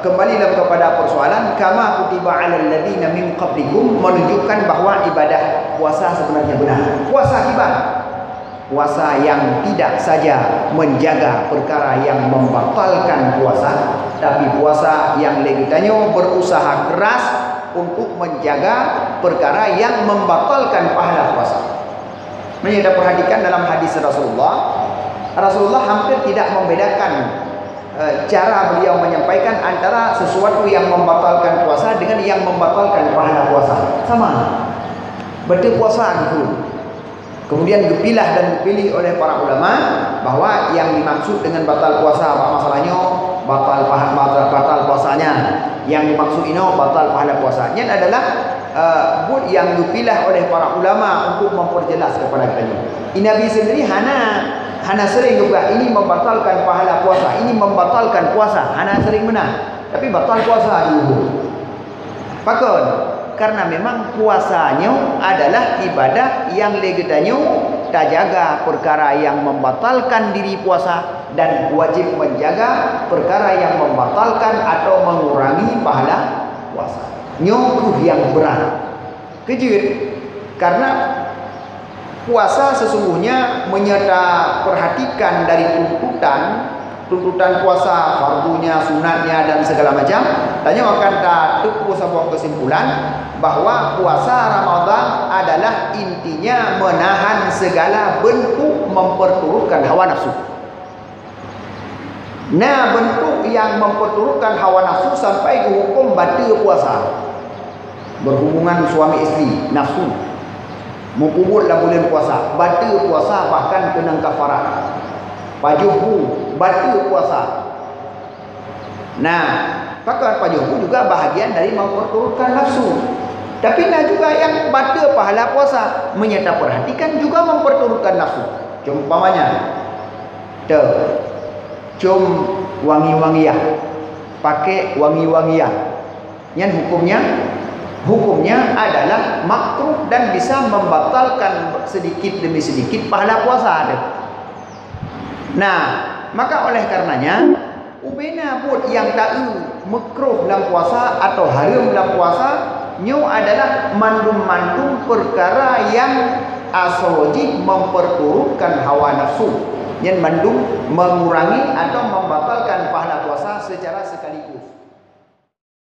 kembalilah kepada persoalan kama kutiba 'alal ladzina min qablikum, menunjukkan bahawa ibadah puasa sebenarnya benar. Puasa ibadah, puasa yang tidak saja menjaga perkara yang membatalkan puasa, tapi puasa yang legitanya berusaha keras untuk menjaga perkara yang membatalkan pahala puasa. Kita perhatikan dalam hadis Rasulullah hampir tidak membedakan cara beliau menyampaikan antara sesuatu yang membatalkan puasa dengan yang membatalkan pahala puasa. Sama, betul puasa gitu. Kemudian dipilah dan dipilih oleh para ulama bahwa yang dimaksud dengan batal puasa apa masalahnya? Batal puasanya. Yang dimaksud ini batal pahala puasanya adalah yang dipilah oleh para ulama untuk memperjelas kepada kita. Nabi sendiri hana sering juga ini membatalkan pahala puasa, ini membatalkan puasa, hana sering menang. Tapi batal puasa dulu. Pakon, karena memang puasanya adalah ibadah yang legitannya tak jaga perkara yang membatalkan diri puasa dan wajib menjaga perkara yang membatalkan atau mengurangi pahala puasa. Nyukuh yang berat. Kejut, karena puasa sesungguhnya menyerta perhatikan dari tuntutan puasa, fardunya, sunatnya dan segala macam. Tanya akan tak sebuah kesimpulan bahwa puasa Ramadan adalah intinya menahan segala bentuk memperturutkan hawa nafsu. Nah, bentuk yang memperturutkan hawa nafsu sampai ke hukum batal puasa. Berhubungan suami istri, nafsu. Mukubutlah bulan puasa, batal puasa bahkan kena kafarat. Pajuhu, batal puasa. Nah, pakar pajuhu juga bahagian dari memperturutkan nafsu. Tapi nah juga yang batal pahala puasa menyerta perhatikan juga memperturutkan nafsu. Contohnya, cum wangi-wangian, pakai wangi-wangian. Yang hukumnya adalah makruh dan bisa membatalkan sedikit demi sedikit pahala puasa ada. Nah, maka oleh karenanya ubena pun yang tahu makruh dalam puasa atau haram dalam puasa nyu adalah mandum-mandum perkara yang asawajib memperturutkan hawa nafsu, yang mandum mengurangi atau membatalkan pahala puasa secara